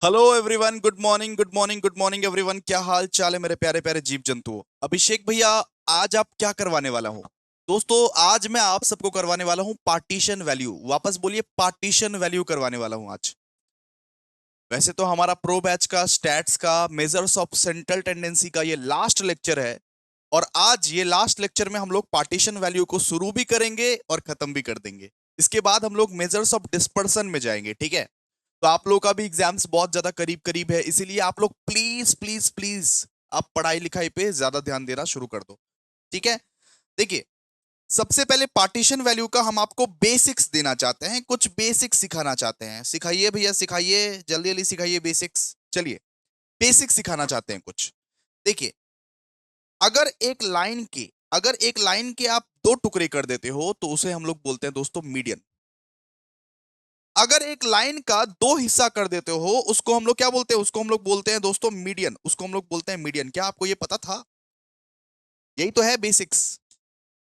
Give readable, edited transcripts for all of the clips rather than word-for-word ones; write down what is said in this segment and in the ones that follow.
Hello everyone, good morning good morning good morning everyone. क्या हाल चाल है मेरे प्यारे प्यारे जीव जंतुओं। अभिषेक भैया, आज आप क्या करवाने वाला हूँ? दोस्तों, आज मैं आप सबको करवाने वाला हूँ पार्टीशन वैल्यू। वापस बोलिए, पार्टीशन वैल्यू करवाने वाला हूँ आज। वैसे तो हमारा प्रो बैच का स्टैट्स का मेजर्स ऑफ सेंट्रल टेंडेंसी का ये लास्ट लेक्चर है, और आज ये लास्ट लेक्चर में हम लोग पार्टीशन वैल्यू को शुरू भी करेंगे और खत्म भी कर देंगे। इसके बाद हम लोग मेजर्स ऑफ डिस्पर्सन में जाएंगे, ठीक है? तो आप लोगों का भी एग्जाम्स बहुत ज्यादा करीब करीब है, इसीलिए आप लोग प्लीज प्लीज प्लीज आप पढ़ाई लिखाई पे ज्यादा ध्यान देना शुरू कर दो, ठीक है? देखिए, सबसे पहले पार्टीशन वैल्यू का हम आपको बेसिक्स देना चाहते हैं, कुछ बेसिक्स सिखाना चाहते हैं। सिखाइए भैया, सिखाइए, जल्दी जल्दी सिखाइए बेसिक्स। चलिए, बेसिक्स सिखाना चाहते हैं कुछ। देखिए, अगर एक लाइन के आप दो टुकड़े कर देते हो तो उसे हम लोग बोलते हैं दोस्तों मीडियन। अगर एक लाइन का दो हिस्सा कर देते हो उसको हम लोग क्या बोलते हैं? उसको हम लोग बोलते हैं दोस्तों मीडियन। उसको हम लोग बोलते हैं मीडियन। क्या आपको ये पता था? यही तो है बेसिक्स,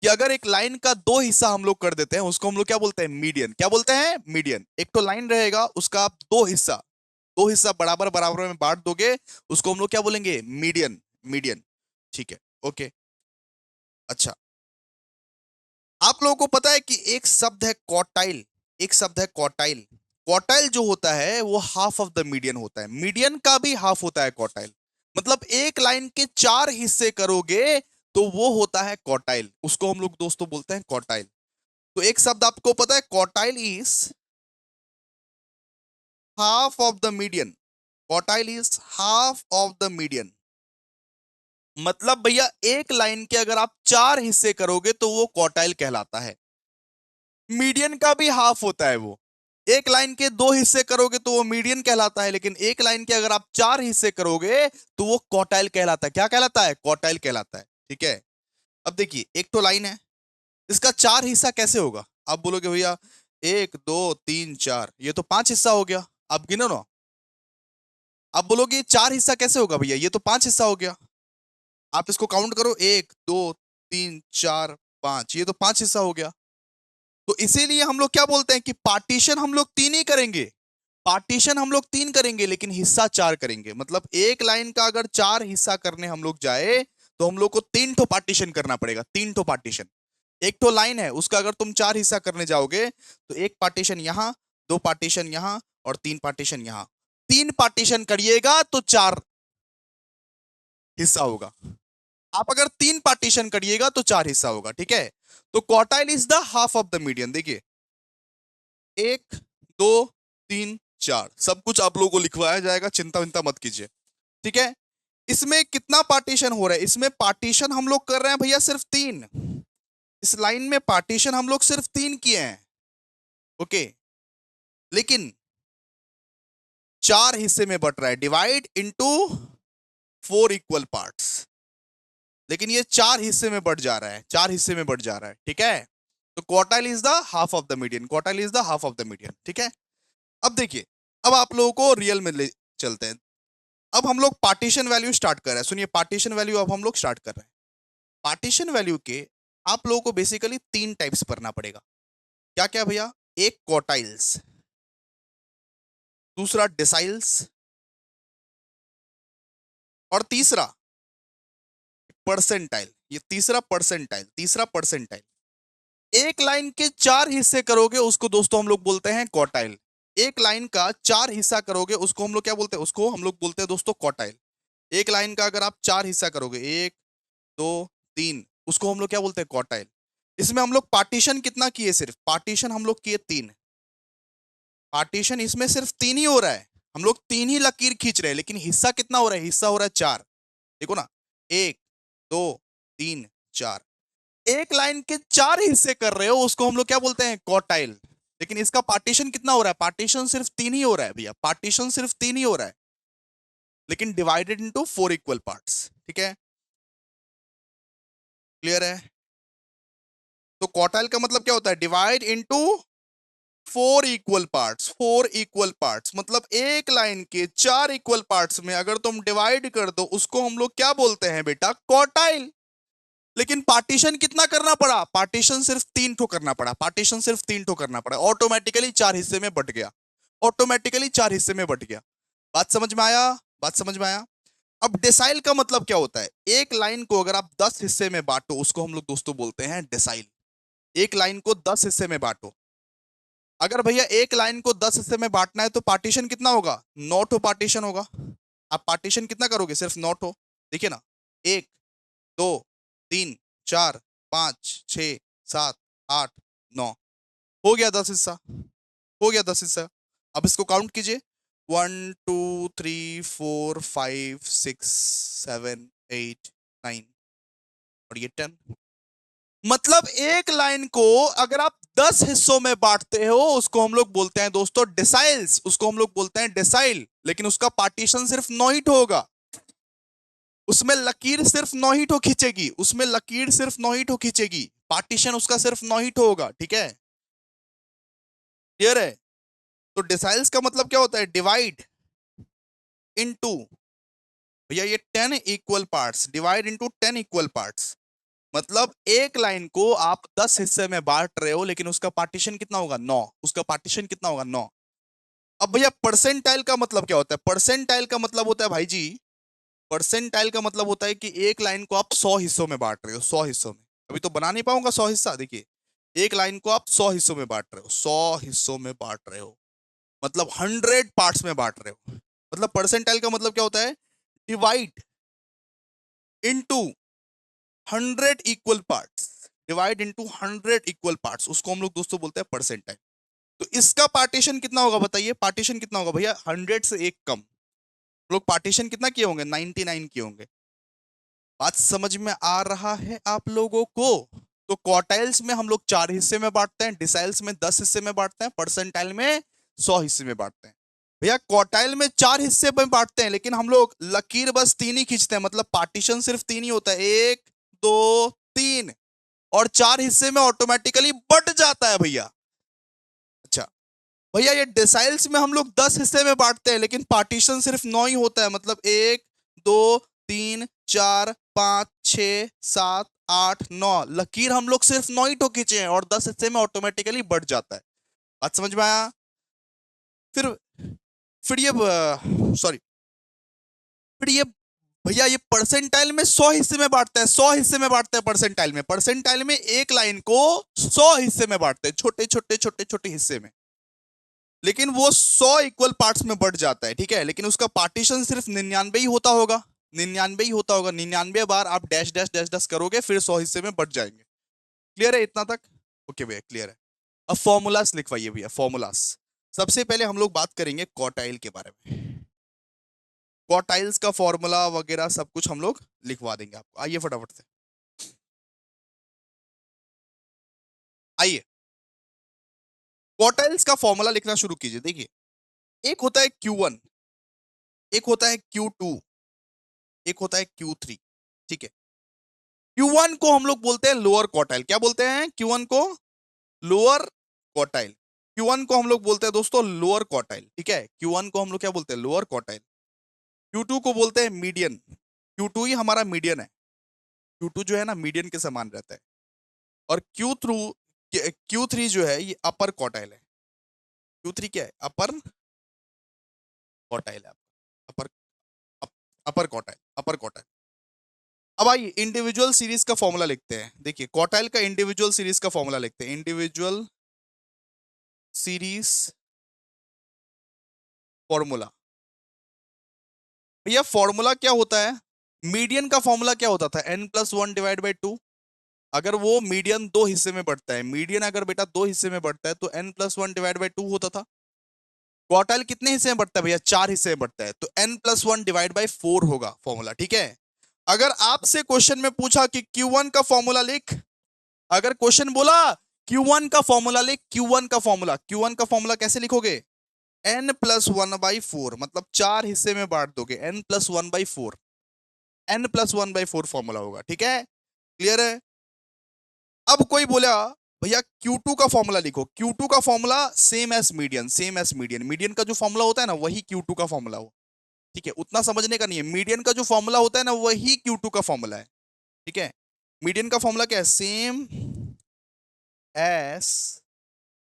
कि अगर एक लाइन का दो हिस्सा हम लोग कर देते हैं उसको हम लोग क्या बोलते हैं? मीडियन। क्या बोलते हैं? मीडियन। एक तो लाइन रहेगा, उसका आप दो हिस्सा बराबर बराबर में बांट दोगे, उसको हम लोग क्या बोलेंगे? मीडियन। मीडियन, ठीक है, ओके। अच्छा, आप लोगों को पता है कि एक शब्द है क्वार्टाइल। एक शब्द है क्वार्टाइल। क्वार्टाइल जो होता है वो हाफ ऑफ द मीडियन होता है। मीडियन का भी हाफ होता है क्वार्टाइल। मतलब एक लाइन के चार हिस्से करोगे तो वो होता है क्वार्टाइल। उसको हम लोग दोस्तों बोलते हैं क्वार्टाइल। तो एक शब्द आपको पता है, quartile is half of the median. Quartile is half of the median. मतलब भैया, एक लाइन के अगर आप चार हिस्से करोगे तो वो क्वार्टाइल कहलाता है। मीडियन का भी हाफ होता है वो। एक लाइन के दो हिस्से करोगे तो वो मीडियन कहलाता है, लेकिन एक लाइन के अगर आप चार हिस्से करोगे तो वो क्वार्टाइल कहलाता है। क्या कहलाता है? क्वार्टाइल कहलाता है, ठीक है? अब देखिए, एक तो लाइन है, इसका चार हिस्सा कैसे होगा? आप बोलोगे भैया, एक दो तीन चार, ये तो पांच हिस्सा हो गया। आप गिनो ना। आप बोलोगे चार हिस्सा कैसे होगा भैया? ये तो पांच हिस्सा हो गया। आप इसको काउंट करो, एक दो तीन चार पांच, ये तो पांच हिस्सा हो गया। तो इसीलिए हम लोग क्या बोलते हैं कि पार्टीशन हम लोग तीन ही करेंगे। पार्टीशन हम लोग तीन करेंगे लेकिन हिस्सा चार करेंगे। मतलब एक लाइन का अगर चार हिस्सा करने हम लोग जाए तो हम लोग को तीन ठो पार्टीशन करना पड़ेगा। तीन ठो पार्टीशन। एक तो लाइन है, उसका अगर तुम चार हिस्सा करने जाओगे तो एक पार्टीशन यहां, दो पार्टीशन यहां, और तीन पार्टीशन यहां। तीन पार्टीशन करिएगा तो चार हिस्सा होगा। आप अगर तीन पार्टीशन करिएगा तो चार हिस्सा होगा, ठीक है? तो quartile is the half of the median. देखिए, एक दो तीन चार, सब कुछ आप लोगों को लिखवाया जाएगा, चिंता विंता मत कीजिए, ठीक है? इसमें कितना पार्टीशन हो रहा है? इसमें पार्टीशन हम लोग कर रहे हैं भैया सिर्फ तीन। इस लाइन में पार्टीशन हम लोग सिर्फ तीन किए हैं, ओके। लेकिन चार हिस्से में बट रहा है, divide into four equal parts. लेकिन ये चार हिस्से में बढ़ जा रहा है, चार हिस्से में बढ़ जा रहा है, ठीक है? तो quartile is the half of the median. Quartile is the half of the median, ठीक है? अब देखिए, अब आप लोगों को रियल में ले चलते हैं। अब हम लोग पार्टीशन वैल्यू स्टार्ट कर रहे हैं। सुनिए, पार्टीशन वैल्यू अब हम लोग स्टार्ट कर रहे हैं। पार्टीशन वैल्यू के आप लोगों को बेसिकली तीन टाइप्स पढ़ना पड़ेगा। क्या क्या भैया? एक क्वार्टाइल्स, दूसरा डिसाइल्स, और तीसरा परसेंटाइल। ये तीसरा परसेंटाइल। एक लाइन के चार हिस्से करोगे उसको दोस्तों हम लोग बोलते हैं क्वार्टाइल। एक लाइन का चार हिस्सा करोगे उसको हम लोग क्या बोलते हैं? उसको हम लोग बोलते हैं दोस्तों क्वार्टाइल। एक लाइन का अगर आप चार हिस्सा करोगे, एक दो तीन, उसको हम लोग क्या बोलते हैं? क्वार्टाइल। इसमें हम लोग पार्टीशन कितना किए? सिर्फ पार्टीशन हम लोग किए तीन। पार्टीशन इसमें सिर्फ तीन ही हो रहा है। हम लोग तीन ही लकीर खींच रहे हैं, लेकिन हिस्सा कितना हो रहा है? हिस्सा हो रहा है चार। देखो ना, एक दो तीन चार। एक लाइन के चार हिस्से कर रहे हो उसको हम लोग क्या बोलते हैं? क्वार्टाइल। लेकिन इसका पार्टीशन कितना हो रहा है? पार्टीशन सिर्फ तीन ही हो रहा है भैया, पार्टीशन सिर्फ तीन ही हो रहा है, लेकिन divided into four equal parts, ठीक है? क्लियर है? तो क्वार्टाइल का मतलब क्या होता है? Divide into four equal parts. Four equal parts मतलब एक लाइन के चार इक्वल पार्ट्स में अगर तुम डिवाइड कर दो उसको हम लोग क्या बोलते हैं बेटा? क्वार्टाइल। लेकिन पार्टीशन कितना करना पड़ा? पार्टीशन सिर्फ तीन ठो करना पड़ा। पार्टीशन सिर्फ तीन ठो करना पड़ा, ऑटोमेटिकली चार हिस्से में बट गया। ऑटोमेटिकली चार हिस्से में बट गया। बात समझ में आया? बात समझ में आया? अब डेसाइल का मतलब क्या होता है? एक लाइन को अगर आप 10 हिस्से में बांटो, उसको हम लोग दोस्तों बोलते हैं डेसाइल। एक लाइन को 10 हिस्से में बांटो। अगर भैया एक लाइन को 10 हिस्से में बांटना है तो पार्टीशन कितना होगा? 9 ठो पार्टीशन होगा। आप पार्टीशन कितना करोगे? सिर्फ 9 ठो। देखिए ना, 1 2 3 4 5 6 7 8 9, हो गया 10 हिस्सा। हो गया 10 हिस्सा। अब इसको काउंट कीजिए, 1 2 3 4 5 6 7 8 9 और ये 10। मतलब एक लाइन को अगर आप 10 हिस्सों में बांटते हो, उसको हम लोग बोलते हैं दोस्तों डिसाइल्स, उसको हम लोग बोलते हैं डिसाइल। लेकिन उसका पार्टीशन सिर्फ 9 ही ठो होगा। उसमें लकीर सिर्फ 9 ही ठो खींचेगी, उसमें लकीर सिर्फ 9 ही ठो खींचेगी, पार्टीशन उसका सिर्फ 9 ही ठो होगा। ठीक है, क्लियर है? तो डिसाइल्स का मतलब क्या होता है? डिवाइड इनटू, भैया ये 10 equal parts, divide into 10 equal parts. मतलब एक लाइन को आप 10 हिस्से में बांट रहे हो, लेकिन उसका पार्टीशन कितना होगा? 9। उसका पार्टीशन कितना होगा? 9। अब भैया परसेंटाइल का मतलब क्या होता है? परसेंटाइल का मतलब होता है भाई जी, परसेंटाइल का मतलब होता है कि एक लाइन को आप 100 हिस्सों में बांट रहे हो, 100 हिस्सों में। अभी तो बना नहीं पाऊंगा 100 हिस्सा। देखिए, एक लाइन को आप 100 हिस्सों में बांट रहे हो, 100 हिस्सों में बांट रहे हो, मतलब 100 पार्ट्स में बांट रहे हो। मतलब परसेंटाइल का मतलब क्या होता है? Divide into 100 equal parts, divide into 100 equal parts, उसको हम लोग दोस्तों बोलते हैं परसेंटाइल। तो इसका पार्टीशन कितना होगा बताइए? पार्टीशन कितना होगा भैया? 100 से एक कम। लोग पार्टीशन कितना किए होंगे? 99 किए होंगे। बात समझ में आ रहा है आप लोगों को? तो क्वार्टाइल्स में हम लोग 4 हिस्से में बांटते हैं, डिसाइल्स में 10 हिस्से में बांटते हैं, परसेंटाइल में 100 हिस्से में बांटते हैं। भैया क्वार्टाइल में 4 हिस्से में बांटते हैं, लेकिन हम लोग लकीर बस 3 ही खींचते हैं, मतलब पार्टीशन सिर्फ 3 ही होता है, 1 2 3, और 4 हिस्से में ऑटोमेटिकली बट जाता है भैया। अच्छा भैया, ये डिसाइल्स में हम लोग 10 हिस्से में बांटते हैं, लेकिन पार्टीशन सिर्फ 9 ही होता है, मतलब 1 2 3 4 5 6 7 8 9, लकीर हम लोग सिर्फ 9 ही ठो खींचे हैं, और 10 हिस्से में ऑटोमेटिकली बढ़ जाता है। बात समझ में आया? फिर फिर ये सॉरी, फिर ये भैया ये परसेंटाइल में 100 हिस्से में बांटते हैं, 100 हिस्से में बांटते हैं परसेंटाइल में। परसेंटाइल में एक लाइन को 100 हिस्से में बांटते हैं, छोटे छोटे छोटे छोटे हिस्से में, लेकिन वो 100 इक्वल पार्ट्स में बढ़ जाता है। ठीक है, लेकिन उसका पार्टीशन सिर्फ 99 ही होता होगा, 99 ही होता होगा। 99 बार आप डैश डैश डैश डैश करोगे, फिर 100 हिस्से में बढ़ जाएंगे। क्लियर है इतना तक? ओके भैया, क्लियर है। अब फॉर्मूलास लिखवाइए भैया, फॉर्मूलास। सबसे पहले हम लोग बात करेंगे क्वार्टाइल के बारे में। क्वार्टाइल्स का फॉर्मूला वगैरह सब कुछ हम लोग लिखवा देंगे आपको। आइए फटाफट से, आइए क्वार्टाइल्स का फॉर्मूला लिखना शुरू कीजिए। देखिए, एक होता है Q1, एक होता है Q2, एक होता है Q3। ठीक है, Q1 को हम लोग बोलते हैं लोअर क्वार्टाइल। क्या बोलते हैं Q1 को? Lower quartile. Q1 को हम लोग बोलते हैं दोस्तों लोअर क्वार्टाइल। ठीक है, Q1 को हम लोग क्या बोलते हैं? Lower quartile. Q2 को बोलते हैं मीडियन। Q2 ही हमारा मीडियन है। Q2 जो है ना, मीडियन के समान रहता है। और Q3 जो है ये अपर क्वार्टाइल है। Q3 क्या है? अपर क्वार्टाइल है। अपर अपर क्वार्टाइल, अपर क्वार्टाइल। अब आइए इंडिविजुअल सीरीज का फॉर्मूला लिखते हैं। देखिए, क्वार्टाइल का इंडिविजुअल सीरीज का फॉर्मूला लिखते हैं। Individual series formula. भैया फॉर्मूला क्या होता है? मीडियन का फॉर्मूला क्या होता था? n+1 divide by 2। अगर वो मीडियन दो हिस्से में बढ़ता है, मीडियन अगर बेटा दो हिस्से में बढ़ता है तो n+1 डिवाइड बाई 2 होता था। क्वार्टाइल कितने हिस्से में बढ़ता है भैया? 4 हिस्से में बढ़ता है, तो n+1 डिवाइड बाई 4 होगा फॉर्मूला। ठीक है, अगर आपसे क्वेश्चन में पूछा कि Q1 का फॉर्मूला लिख, अगर क्वेश्चन बोला Q1 का फॉर्मूला लिख, Q1 का फॉर्मूला, Q1 का फॉर्मूला कैसे लिखोगे? n+1/4, मतलब 4 हिस्से में बांट दोगे, n+1/4, n+1/4 फॉर्मूला होगा। ठीक है, क्लियर है? अब कोई बोला भैया Q2 का फॉर्मूला लिखो। Q2 का formula same S median, same S median. Median का जो फॉर्मूला होता है ना, वही Q2 का फॉर्मूला हो। ठीक है, उतना समझने का नहीं है। मीडियन का जो फॉर्मूला होता है ना, वही Q2 का फॉर्मूला है। ठीक है, मीडियन का फॉर्मूला क्या है? Same S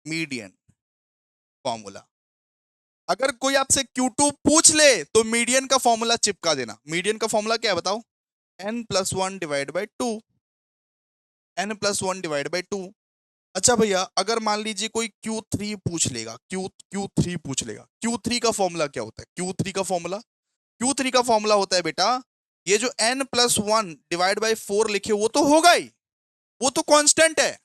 median formula. अगर कोई आपसे Q2 पूछ ले तो मीडियन का फॉर्मूला चिपका देना। मीडियन का फॉर्मूला क्या है बताओ? n+1 divide by 2, n+1 divide by 2। अच्छा भैया, अगर मान लीजिए कोई Q3 पूछ लेगा, Q3 पूछ लेगा, Q3 का फॉर्मूला क्या होता है? Q3 का फॉर्मूला होता है बेटा, ये जो n+1 डिवाइड बाई 4 लिखे वो तो होगा ही, वो तो कांस्टेंट है।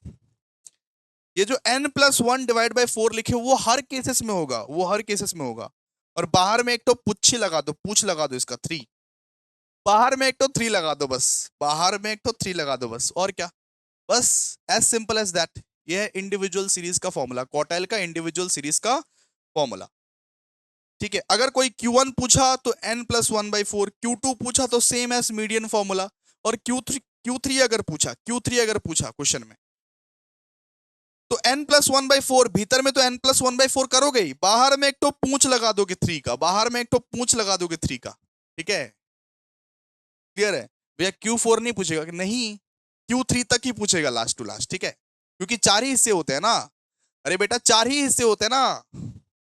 ये जो n+1 डिवाइड बाई 4 लिखे वो हर केसेस में होगा, वो हर केसेस में होगा। और बाहर में एक तो पुच्छी लगा दो, पूछ लगा दो इसका 3, बाहर में एक तो 3 लगा दो बस, बाहर में एक तो 3 लगा दो बस, और क्या? बस, एज सिंपल एज दैट। ये है इंडिविजुअल सीरीज का फॉर्मूला, क्वार्टाइल का इंडिविजुअल सीरीज का फॉर्मूला। ठीक है, अगर कोई Q1 पूछा तो n+1/4, Q2 पूछा तो सेम एज मीडियन फॉर्मूला, और Q3 अगर पूछा क्वेश्चन में तो n+1/4, भीतर में तो n+1/4 करोगे ही, बाहर में एक तो पूंछ लगा दोगे 3 का, बाहर में एक तो पूंछ लगा दोगे 3 का। ठीक है, क्लियर है भैया? Q4 नहीं पूछेगा कि नहीं, Q3 तक ही पूछेगा लास्ट टू लास्ट। ठीक है, क्योंकि 4 ही हिस्से होते हैं ना, अरे बेटा 4 ही हिस्से होते हैं ना,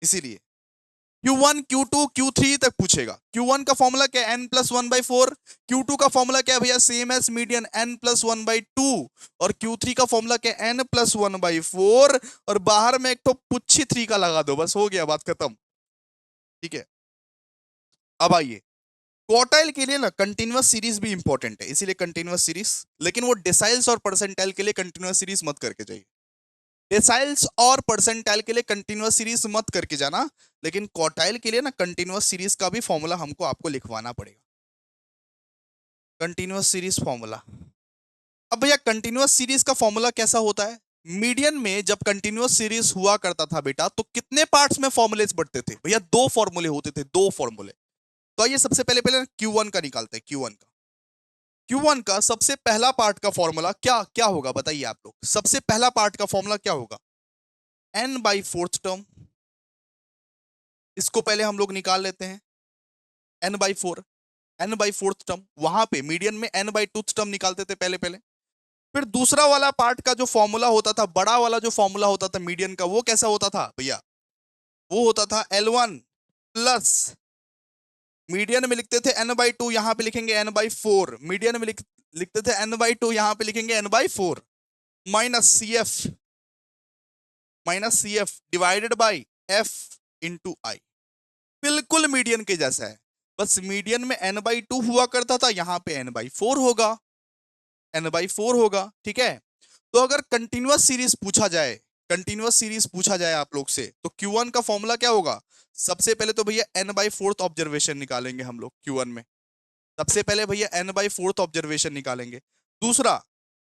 इसीलिए Q1 Q2 Q3 तक पूछेगा। Q1 का फॉर्मूला क्या है? n+1/4। Q2 का फॉर्मूला क्या है भैया? Same as median, n+1/2। और Q3 का फॉर्मूला क्या है? n+1/4। और बाहर में एक तो पुच्छी 3 का लगा दो, बस हो गया, बात खत्म। ठीक है, अब आइए, क्वार्टाइल के लिए ना कंटिन्यूअस सीरीज भी इंपॉर्टेंट है, इसीलिए कंटिन्यूअस सीरीज, लेकिन वो डिसाइल्स और परसेंटाइल के लिए कंटिन्यूअस सीरीज मत करके जाइए। डेसाइल्स और परसेंटाइल के लिए कंटिन्यूअस सीरीज मत करके जाना, लेकिन क्वार्टाइल के लिए ना कंटिन्यूअस सीरीज का भी फॉर्मूला हमको आपको लिखवाना पड़ेगा, कंटिन्यूअस सीरीज फॉर्मूला। अब भैया कंटिन्यूअस सीरीज का फॉर्मूला कैसा होता है? मीडियन में जब कंटिन्यूअस सीरीज हुआ करता था बेटा, तो कितने पार्ट्स में फॉर्मूलेस बढ़ते थे भैया? 2 फॉर्मूले होते थे, 2 फॉर्मूले। तो आइए सबसे पहले पहले Q1 का निकालते हैं, Q1 का सबसे पहला पार्ट का फॉर्मूला क्या क्या होगा बताइए आप लोग? सबसे पहला पार्ट का फॉर्मूला क्या होगा? n/4 टर्म, इसको पहले हम लोग निकाल लेते हैं, n/4, n/4 टर्म, वहां पे मीडियन में n/2 टर्म निकालते थे पहले पहले। फिर दूसरा वाला पार्ट का जो फॉर्मूला होता था, बड़ा वाला जो फॉर्मूला होता था मीडियन का, वो कैसा होता था भैया? वो होता था L1 प्लस, मीडियन में लिखते थे n/2, यहां पे लिखेंगे n/4, मीडियन में लिखते थे n/2, यहां पे लिखेंगे n/4, minus C F divided by F into I. बिल्कुल मीडियन के जैसा है, बस मीडियन में n/2 हुआ करता था, यहां पे n/4 होगा, n/4 होगा। ठीक है, तो अगर कंटिन्यूअस सीरीज पूछा जाए, कंटिन्यूअस सीरीज पूछा जाए आप लोग से, तो Q1 का फॉर्मूला क्या होगा? सबसे पहले तो भैया n/4 ऑब्जर्वेशन निकालेंगे हम लोग Q1 में, सबसे पहले भैया n/4 ऑब्जर्वेशन निकालेंगे। दूसरा,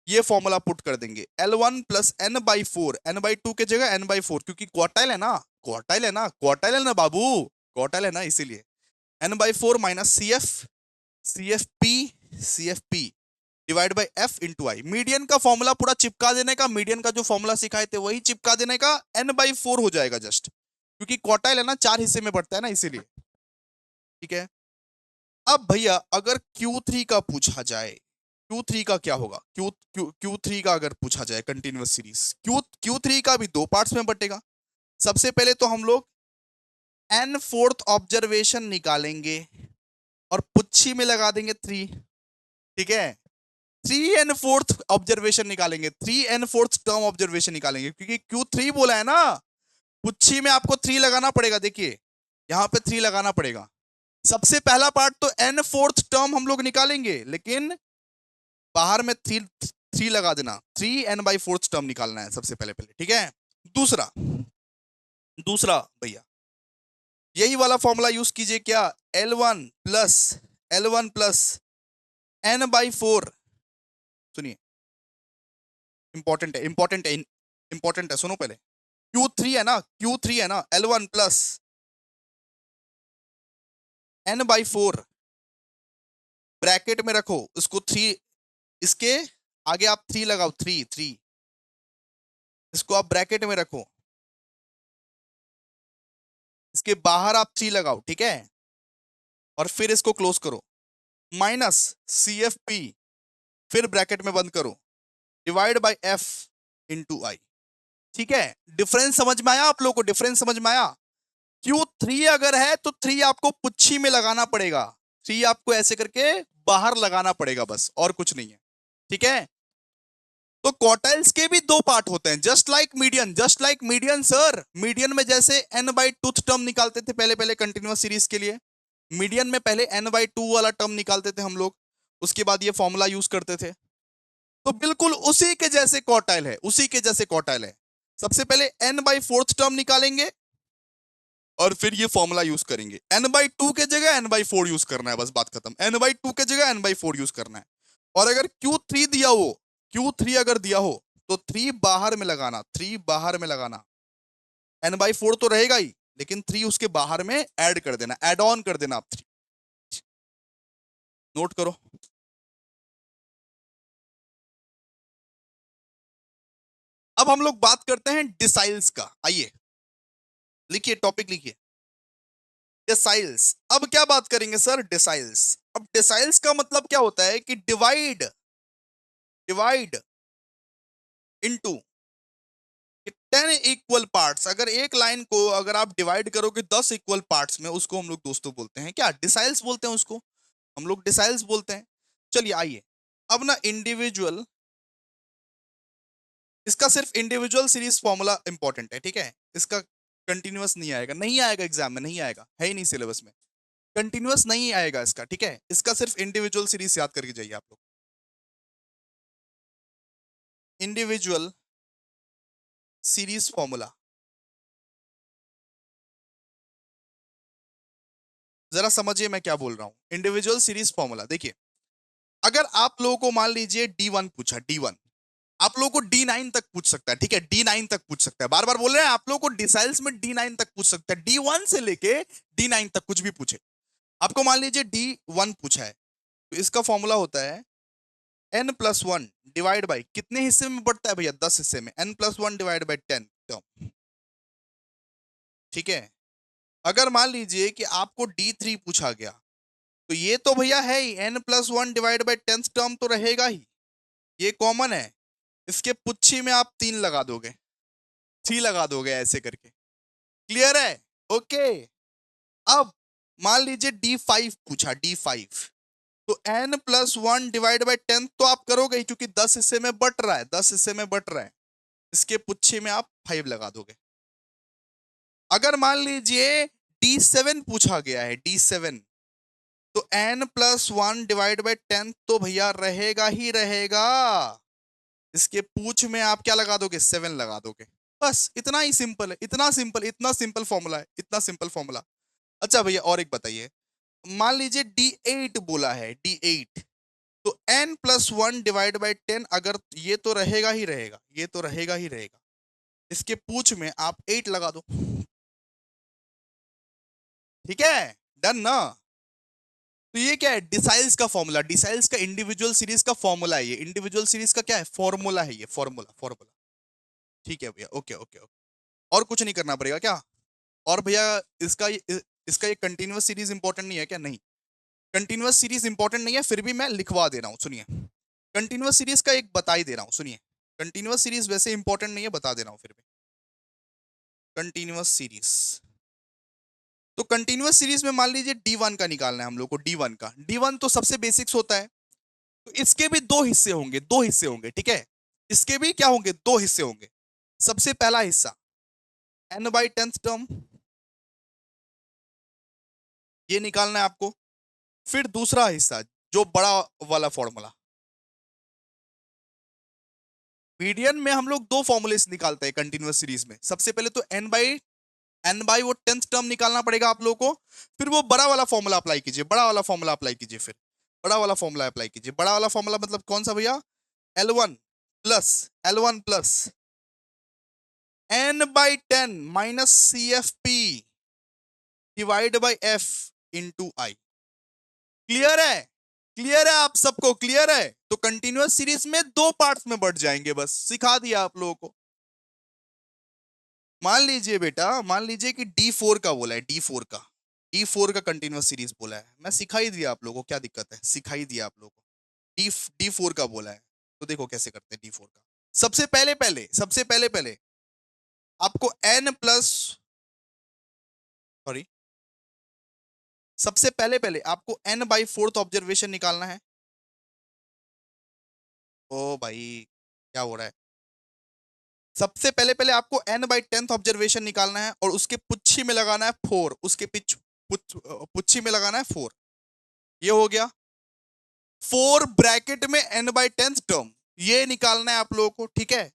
ये फॉर्मूला पुट कर देंगे, L1 प्लस n/4, n/2 के जगह n/4, क्योंकि क्वार्टाइल है ना, क्वार्टाइल है ना बाबू, क्वार्टाइल है ना, इसीलिए n/4 minus C F P divide by F into I. Median का फॉर्मूला पूरा चिपका देने का, मीडियन का जो फॉर्मूला सिखाए थे वही चिपका देने का, n/4 हो जाएगा जस्ट, क्योंकि क्वार्टाइल है ना, 4 हिस्से में बढ़ता है ना, इसीलिए। ठीक है, अब भैया अगर Q3 का पूछा जाए, Q3 का क्या होगा? Q3 का अगर पूछा जाए कंटिन्यूअस सीरीज, Q3 का भी 2 पार्ट्स में बटेगा। सबसे पहले तो हम लोग n4th ऑब्जर्वेशन निकालेंगे और पुच्छी में लगा देंगे 3। ठीक है, 3n4th ऑब्जर्वेशन निकालेंगे, 3n4th टर्म ऑब्जर्वेशन निकालेंगे, क्योंकि Q3 बोला है ना, पुच्छी में आपको 3 लगाना पड़ेगा, देखिए यहां पे 3 लगाना पड़ेगा। सबसे पहला पार्ट तो n4th टर्म हम लोग निकालेंगे, लेकिन बाहर में 3 लगा देना, 3n/4 टर्म निकालना है सबसे पहले पहले। ठीक है, दूसरा दूसरा भैया यही वाला फॉर्मूला यूज कीजिए, क्या? L1 प्लस n/4, सुनिए, इंपॉर्टेंट है, सुनो पहले। Q3 है ना, L1 प्लस n/4, ब्रैकेट में रखो इसको 3, इसके आगे आप 3 लगाओ, 3, इसको आप ब्रैकेट में रखो, इसके बाहर आप 3 लगाओ। ठीक है, और फिर इसको क्लोज करो, माइनस CFP, फिर ब्रैकेट में बंद करो, डिवाइड बाय F इंटू आई। ठीक है, डिफरेंस समझ में आया आप लोगों को? डिफरेंस समझ में आया? Q3 अगर है तो 3 आपको पुच्छी में लगाना पड़ेगा, 3 आपको ऐसे करके बाहर लगाना पड़ेगा बस, और कुछ नहीं है, ठीक है। तो क्वार्टाइल्स के भी दो पार्ट होते हैं, just like median, just like median sir. Median में जैसे n बाई टूथ टर्म निकालते थे पहले पहले कंटिन्यूअस सीरीज के लिए, मीडियन में पहले n बाई टू वाला टर्म निकालते थे हम लोग, उसके बाद ये फॉर्मूला यूज करते थे। तो बिल्कुल उसी के जैसे क्वार्टाइल है, उसी के जैसे क्वार्टाइल है। सबसे पहले n बाई फोर्थ टर्म निकालेंगे और फिर ये फॉर्मूला यूज करेंगे। n बाई टू के जगह n बाई फोर यूज करना है, बस बात खत्म। n बाई टू के जगह n बाई फोर यूज करना है। और अगर Q3 दिया हो, Q3 अगर दिया हो तो 3 बाहर में लगाना, 3 बाहर में लगाना। n बाई फोर तो रहेगा ही, लेकिन 3 उसके बाहर में ऐड कर देना, ऐड ऑन कर देना आप 3। नोट करो। अब हम लोग बात करते हैं डिसाइल्स का। आइए लिखिए, टॉपिक लिखिए, डिसाइल्स। अब क्या बात करेंगे सर? डिसाइल्स। अब डिसाइल्स का मतलब क्या होता है कि divide, divide into 10 equal parts. अगर एक लाइन को अगर आप डिवाइड करोगे 10 इक्वल पार्ट्स में, उसको हम लोग दोस्तों बोलते हैं क्या? डिसाइल्स बोलते हैं उसको, हम लोग डिसाइल्स बोलते हैं। चलिए आइए, अब ना इंडिविजुअल, इसका सिर्फ इंडिविजुअल सीरीज फॉर्मूला इंपॉर्टेंट है, ठीक है। इसका कंटिन्यूअस नहीं आएगा, नहीं आएगा एग्जाम में, नहीं आएगा, है ही नहीं सिलेबस में, कंटिन्यूअस नहीं आएगा इसका, ठीक है। इसका सिर्फ इंडिविजुअल सीरीज याद करके जाइए आप लोग। इंडिविजुअल सीरीज फॉर्मूला, जरा समझिए मैं क्या बोल रहा हूं। इंडिविजुअल सीरीज फॉर्मूला देखिए, अगर आप लोगों को मान लीजिए D1 पूछा, D1 आप लोगों को D9 तक पूछ सकता है, ठीक है, D9 तक पूछ सकता है। बार बार बोल रहे हैं, आप लोगों को डिसाइल्स में D9 तक पूछ सकता है, D1 से लेके D9 तक कुछ भी पूछे। आपको मान लीजिए D1 पूछा है, तो इसका फॉर्मूला होता है n+1 डिवाइड बाई, कितने हिस्से में बढ़ता है भैया? 10 हिस्से में, n+1 डिवाइड बाई 10 टर्म, ठीक है। अगर मान लीजिए कि आपको D3 पूछा गया, तो ये तो भैया है ही, n+1 डिवाइड बाई 10 टर्म तो रहेगा ही, ये कॉमन है। इसके पुच्छी में आप 3 लगा दोगे, 3 लगा दोगे ऐसे करके, क्लियर है? ओके। अब मान लीजिए D5 पूछा, D5, तो n+1 डिवाइड बाई 10 तो आप करोगे ही, क्योंकि 10 हिस्से में बट रहा है, 10 हिस्से में बट रहा है। इसके पुच्छे में आप 5 लगा दोगे। अगर मान लीजिए D7 पूछा गया है, D7, तो n+1 डिवाइड बाई 10 तो भैया रहेगा ही रहेगा। इसके पूछ में आप क्या लगा दोगे? 7 लगा दोगे। बस इतना ही सिंपल है, इतना सिंपल, इतना सिंपल फॉर्मूला है, इतना सिंपल फॉर्मूला। अच्छा भैया और एक बताइए, मान लीजिए D8 बोला है, D8, तो n+1 डिवाइड बाई 10, अगर ये तो रहेगा ही रहेगा, ये तो रहेगा ही रहेगा, इसके पूछ में आप 8 लगा दो, ठीक है, डन ना। तो ये क्या है? डिसाइल्स का फॉर्मूला, डिसाइल्स का इंडिविजुअल सीरीज का फॉर्मूला है ये, इंडिविजुअल सीरीज का क्या है? फॉर्मूला है ये, फॉर्मूला, फॉर्मूला, ठीक है भैया, ओके ओके ओके। और कुछ नहीं करना पड़ेगा क्या? और भैया इसका ये कंटिन्यूअस सीरीज इंपॉर्टेंट नहीं है क्या? नहीं, कंटिन्यूअस सीरीज इंपॉर्टेंट नहीं है, फिर भी मैं लिखवा दे रहा हूं, सुनिए। कंटिन्यूअस सीरीज का एक बता ही दे रहा हूं, सुनिए। कंटिन्यूअस सीरीज वैसे इंपॉर्टेंट नहीं है, बता दे रहा हूं फिर भी। कंटिन्यूअस सीरीज, तो कंटिन्यूअस सीरीज में मान लीजिए D1 का निकालना है हम लोग को, D1 का, D1 तो सबसे बेसिक्स होता है। तो इसके भी दो हिस्से होंगे, दो हिस्से होंगे, ठीक है। इसके भी क्या होंगे? दो हिस्से होंगे। सबसे पहला हिस्सा n/10 टर्म, ये निकालना है आपको। फिर दूसरा हिस्सा जो बड़ा वाला फॉर्मूला, मीडियन में हम लोग दो फॉर्मूलेस निकालते हैं कंटिन्यूअस सीरीज में। सबसे पहले तो n बाई वो 10th टर्म निकालना पड़ेगा आप लोगों को। फिर वो बड़ा वाला फॉर्मूला अप्लाई कीजिए, बड़ा वाला फॉर्मूला अप्लाई कीजिए, फिर बड़ा वाला फॉर्मूला अप्लाई कीजिए। बड़ा वाला फॉर्मूला मतलब कौन सा भैया? L1 plus n/10 minus CFP divide by F into I. Clear है? क्लियर है आप सबको? क्लियर है? तो कंटिन्यूअस सीरीज में दो पार्ट्स में बढ़ जाएंगे, बस सिखा दिया आप लोगों को। मान लीजिए बेटा, मान लीजिए कि D4 का बोला है, D4 का, D4 का कंटिन्यूअस सीरीज बोला है, मैं सिखा ही दिया आप लोगों को, क्या दिक्कत है, सिखा ही दिया आप लोगों को। D4 का बोला है, तो देखो कैसे करते हैं D4 का। सबसे पहले आपको n प्लस सॉरी, सबसे पहले पहले आपको n बाई फोर्थ ऑब्जर्वेशन निकालना है। ओ भाई, क्या हो रहा है? सबसे पहले पहले आपको n बाई टेंथ ऑब्जर्वेशन निकालना है और उसके पुच्छी में लगाना है 4, उसके पुच्छी में लगाना है 4। ये हो गया। 4 ब्रैकेट में n बाई टेंथ टर्म, ये निकालना है आप लोगों को, ठीक है।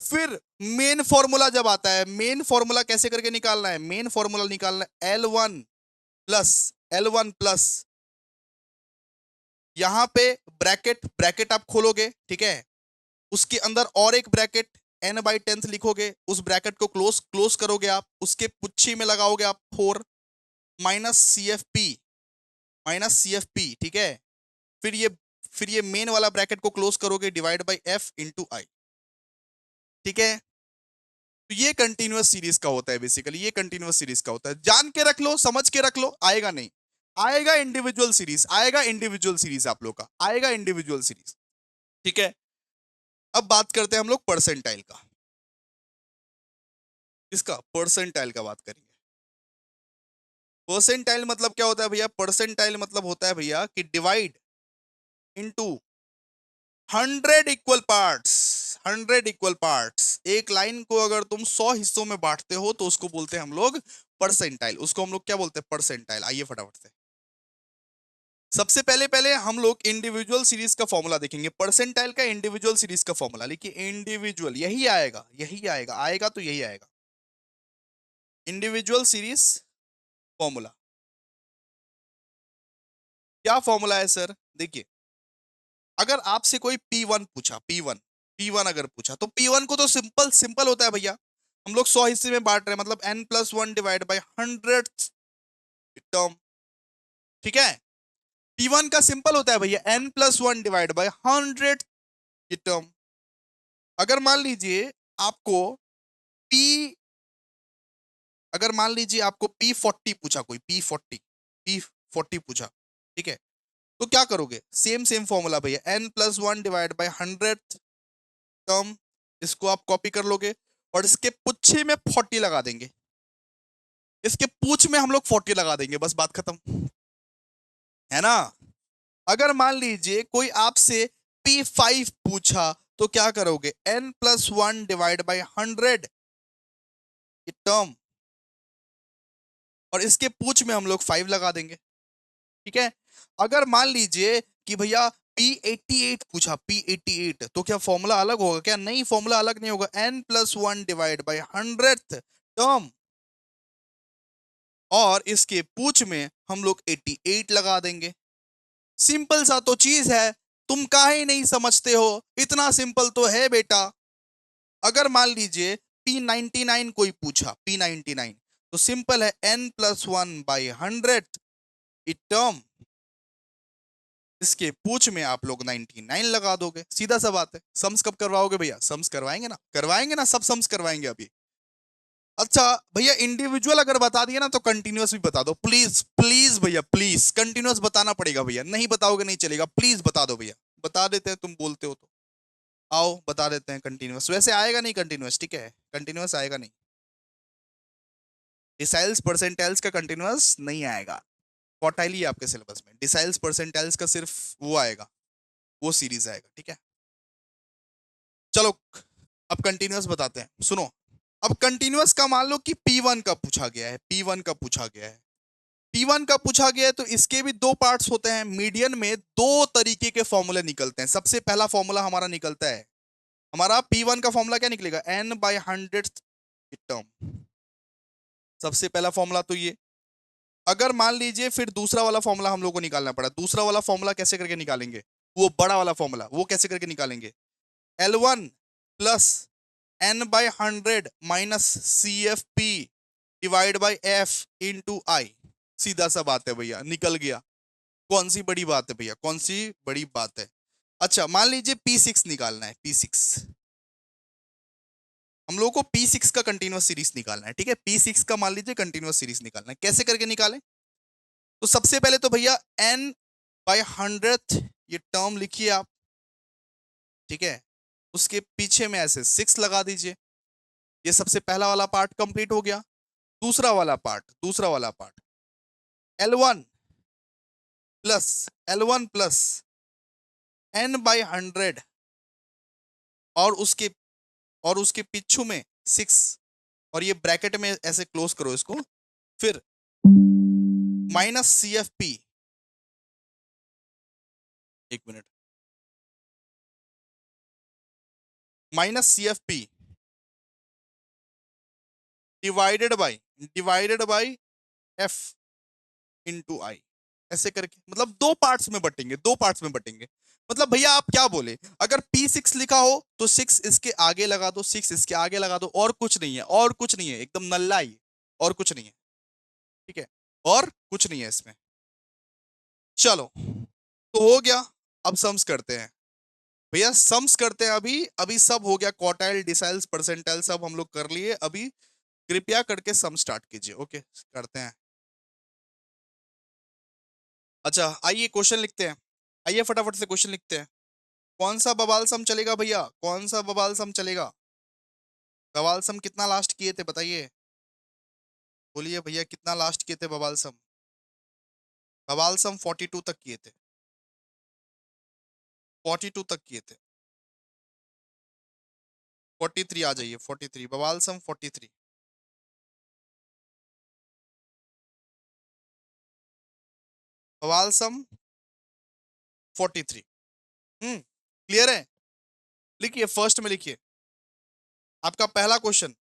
फिर मेन फॉर्मूला जब आता है, मेन फॉर्मूला कैसे करके निकालना है? मेन फॉर्मूला निकालना है L1 प्लस यहां पे ब्रैकेट, ब्रैकेट आप खोलोगे, ठीक है। उसके अंदर और एक ब्रैकेट n बाई टेंथ लिखोगे, उस ब्रैकेट को क्लोज क्लोज करोगे आप, उसके पुच्छी में लगाओगे आप 4 माइनस सी एफ पी, ठीक है। फिर ये फिर ये मेन वाला ब्रैकेट को क्लोज करोगे, डिवाइड बाई एफ इंटू आई, ठीक है। तो ये कंटिन्यूअस सीरीज का होता है, बेसिकली ये कंटिन्यूअस सीरीज का होता है। जान के रख लो, समझ के रख लो, आएगा नहीं, आएगा इंडिविजुअल सीरीज, आएगा इंडिविजुअल सीरीज, आप लोग का आएगा इंडिविजुअल सीरीज, ठीक है। अब बात करते हैं हम लोग परसेंटाइल का, इसका परसेंटाइल का बात करेंगे। परसेंटाइल मतलब क्या होता है भैया? परसेंटाइल मतलब होता है भैया कि divide into 100 equal parts. 100 equal parts, एक लाइन को अगर तुम 100 हिस्सों में बांटते हो तो उसको बोलते हैं हम लोग परसेंटाइल। उसको हम लोग क्या बोलते हैं? परसेंटाइल। आइए फटाफट से, सबसे पहले पहले हम लोग इंडिविजुअल सीरीज का फॉर्मूला देखेंगे। परसेंटाइल का इंडिविजुअल सीरीज का फॉर्मूला लिखिए, इंडिविजुअल, यही आएगा, यही आएगा, आएगा तो यही आएगा, इंडिविजुअल सीरीज फॉर्मूला। क्या फॉर्मूला है सर? देखिए, अगर आपसे कोई P1 पूछा, P1 अगर पूछा, तो P1 को तो सिंपल सिंपल होता है भैया। हम लोग 100 हिस्से में बांट रहे हैं, मतलब n+1 डिवाइड बाई 100 टर्म, ठीक है। P1 का सिंपल होता है भैया n+1 डिवाइड बाई 100 टर्म। अगर मान लीजिए आपको P अगर मान लीजिए आपको P40 पूछा, कोई P40 पूछा, ठीक है, तो क्या करोगे? सेम सेम फॉर्मूला भैया, n+1 डिवाइड बाई 100 टर्म, इसको आप कॉपी कर लोगे और इसके पुच्छे में 40 लगा देंगे, इसके पूछ में हम लोग 40 लगा देंगे, बस बात खत्म, है ना। अगर मान लीजिए कोई आपसे P5 पूछा, तो क्या करोगे? n+1 डिवाइड बाई 100 ये टर्म, और इसके पूछ में हम लोग 5 लगा देंगे, ठीक है। अगर मान लीजिए कि भैया P88 पूछा, P88, तो क्या फॉर्मूला अलग होगा? क्या नहीं, फॉर्मूला अलग नहीं होगा, n+1 divide by 100th term, और इसके पूछ में हम लोग 88 लगा देंगे। सिंपल सा तो चीज है, तुम काहे नहीं समझते हो? इतना सिंपल तो है बेटा। अगर मान लीजिए P99 कोई पूछा, P99, तो सिंपल है n+1 बाई 100 टर्म, इसके पूछ में आप लोग 99 लगा दोगे, सीधा सा बात है। सम्स कब करवाओगे भैया? सम्स करवाएंगे ना, करवाएंगे ना, सब सम्स करवाएंगे अभी। अच्छा भैया, इंडिविजुअल अगर बता दिया ना तो कंटिन्यूअस भी बता दो, प्लीज प्लीज भैया, प्लीज कंटिन्यूअस बताना पड़ेगा भैया, नहीं बताओगे नहीं चलेगा, प्लीज बता दो भैया। बता देते हैं, तुम बोलते हो तो आओ बता देते हैं कंटिन्यूअस। वैसे आएगा नहीं कंटिन्यूअस, ठीक है, कंटिन्यूअस आएगा नहीं, डिसाइल्स परसेंटाइल्स का कंटिन्यूअस नहीं आएगा। क्वार्टाइल ही आपके सिलेबस में डिसाइल्स परसेंटाइल्स का सिर्फ वो आएगा, वो सीरीज आएगा, ठीक है। चलो अब कंटिन्यूअस बताते हैं, सुनो। अब कंटिन्यूअस का मान लो कि P1 का पूछा गया है, P1 का पूछा गया है, P1 का पूछा गया है, तो इसके भी दो पार्ट्स होते हैं। मीडियन में दो तरीके के फॉर्मूले निकलते हैं। सबसे पहला फॉर्मूला हमारा निकलता है, हमारा P1 का फॉर्मूला क्या निकलेगा? n बाई 100 टर्म, सबसे पहला फॉर्मूला तो ये। अगर मान लीजिए फिर दूसरा वाला फॉर्मूला हम लोग को निकालना पड़ा, दूसरा वाला फॉर्मूला कैसे करके निकालेंगे? वो बड़ा वाला फॉर्मूला, वो कैसे करके निकालेंगे? L1 plus n by 100 minus C F P divide by F into I. सीधा सा बात है भैया, निकल गया। कौन सी बड़ी बात है भैया, कौन सी बड़ी बात है? अच्छा मान लीजिए P6 निकालना है, P6 हम लोगों को P6 का कंटिन्यूअस सीरीज निकालना है, ठीक है। P6 का मान लीजिए कंटिन्यूअस सीरीज निकालना है, कैसे करके निकालें? तो सबसे पहले तो भैया n बाई 100 ये टर्म लिखिए आप, ठीक है। उसके पीछे में ऐसे 6 लगा दीजिए, ये सबसे पहला वाला पार्ट कंप्लीट हो गया। दूसरा वाला पार्ट L1 प्लस n/100 और उसके पिछू में 6 और ये ब्रैकेट में ऐसे क्लोज करो इसको, फिर -CFP, एक minute, -CFP divided by F into I, ऐसे करके, मतलब दो पार्ट्स में बटेंगे। मतलब भैया आप क्या बोले, अगर P6 लिखा हो तो 6 इसके आगे लगा दो, 6 इसके आगे लगा दो, और कुछ नहीं है, एकदम नल्ला ही, और कुछ नहीं है, ठीक है, और कुछ नहीं है इसमें। चलो तो हो गया। अब सम्स करते हैं भैया, सम्स करते हैं। अभी अभी सब हो गया, क्वार्टाइल, डिसाइल्स, परसेंटाइल सब हम लोग कर लिए। अभी कृपया करके सम स्टार्ट कीजिए। ओके, करते हैं। अच्छा आइए क्वेश्चन लिखते हैं, आइए फटाफट से क्वेश्चन लिखते हैं। कौन सा बवाल सम चलेगा भैया, कौन सा बवाल सम चलेगा? बवाल सम कितना लास्ट किए थे बताइए, बोलिए भैया कितना लास्ट किए थे बवाल सम? बवाल सम 42 तक किए थे, 42 तक किए थे। 43 आ जाइए, 43 बवाल सम 43। बवाल सम 43। क्लियर है? लिखिए, फर्स्ट में लिखिए आपका पहला क्वेश्चन।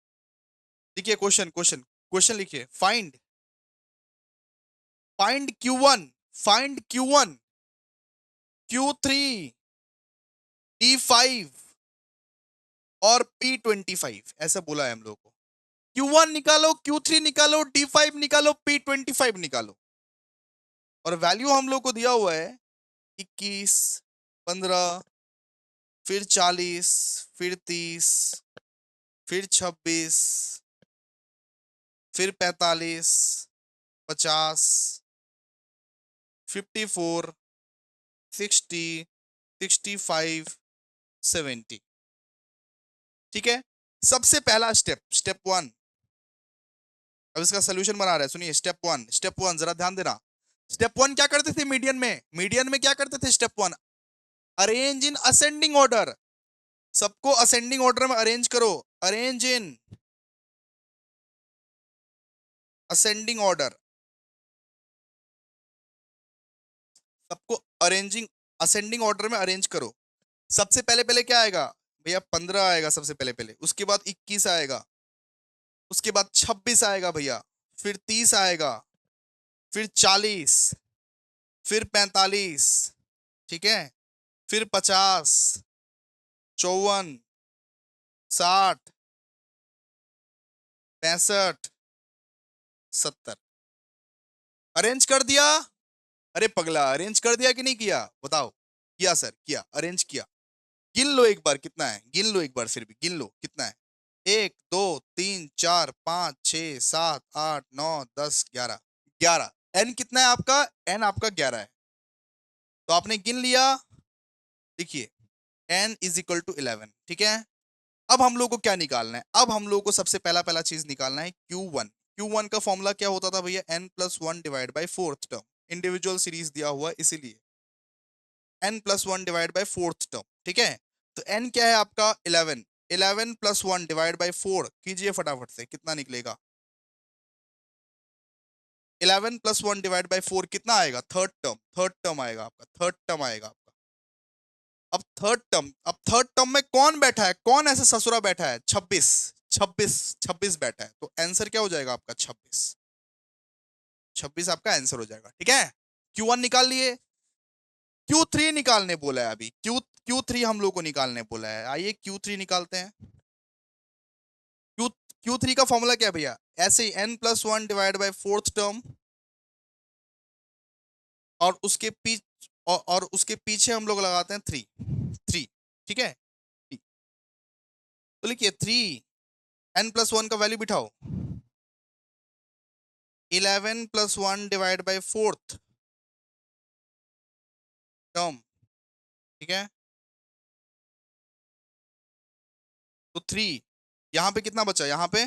लिखिए क्वेश्चन लिखिए, फाइंड Q1, Q3, D5 और P25, ऐसा बोला है हम लोगों को। Q1 निकालो, Q3 निकालो, D5 निकालो, P25 निकालो। और वैल्यू हम लोग को दिया हुआ है 21, 15, फिर 40, फिर 30, फिर 26, फिर 45, 50, 54, 60, 65, 70। ठीक है, सबसे पहला स्टेप 1। अब इसका सोल्यूशन बना रहे हैं, सुनिए। स्टेप वन जरा ध्यान देना। स्टेप 1 क्या करते थे मीडियन में क्या करते थे? Step 1, arrange in ascending order. सबको असेंडिंग ऑर्डर में अरेंज करो, अरेंज इन असेंडिंग ऑर्डर, सबको अरेंजिंग असेंडिंग ऑर्डर में अरेंज करो। सबसे पहले पहले क्या आएगा भैया? 15 आएगा सबसे पहले पहले, उसके बाद 21 आएगा, उसके बाद 26 आएगा भैया, फिर 30 आएगा, फिर 40, फिर 45, ठीक है, फिर 50, 54, 60, 65, 70। अरेंज कर दिया? अरे पगला, अरेंज कर दिया कि नहीं किया बताओ? किया सर, किया, अरेंज किया। गिन लो एक बार कितना है, गिन लो एक बार, फिर भी गिन लो कितना है। 1, 2, 3, 4, 5, 6, 7, 8, 9, 10, 11। 11 एन कितना है आपका? एन आपका 11 है, तो आपने गिन लिया। देखिए, एन इज इक्वल टू 11, ठीक है। अब हम लोग को क्या निकालना है? अब हम लोग को सबसे पहला पहला चीज निकालना है Q1। Q1 का फॉर्मूला क्या होता था भैया? n+1 divide by fourth term, individual series दिया हुआ है इसीलिए n+1 divide by fourth term, ठीक है। तो n क्या है आपका? 11। 11+1 डिवाइड बाई 4 कीजिए फटाफट से, कितना निकलेगा? 11+1 डिवाइड बाई 4 कितना आएगा? थर्ड टर्म आएगा आपका, थर्ड टर्म आएगा आपका। अब थर्ड टर्म में कौन बैठा है? कौन ऐसे ससुरा बैठा है? 26, 26, 26 बैठा है, तो आंसर क्या हो जाएगा आपका? 26। 26 आपका आंसर हो जाएगा, ठीक है। Q1 निकाल लिए। Q3 निकालने बोला है अभी, Q3 हम लोग को निकालने बोला है। आइए Q3 निकालते हैं। Q Q3 का फॉर्मूला क्या है भैया? ऐसे ही n+1 divide by fourth term, और उसके पीछे हम लोग लगाते हैं 3, 3, ठीक है। तो लिखिए 3, n+1 का वैल्यू बिठाओ, 11+1 डिवाइड बाई फोर्थ टर्म, ठीक है। तो 3, यहाँ पे कितना बचा? यहाँ पे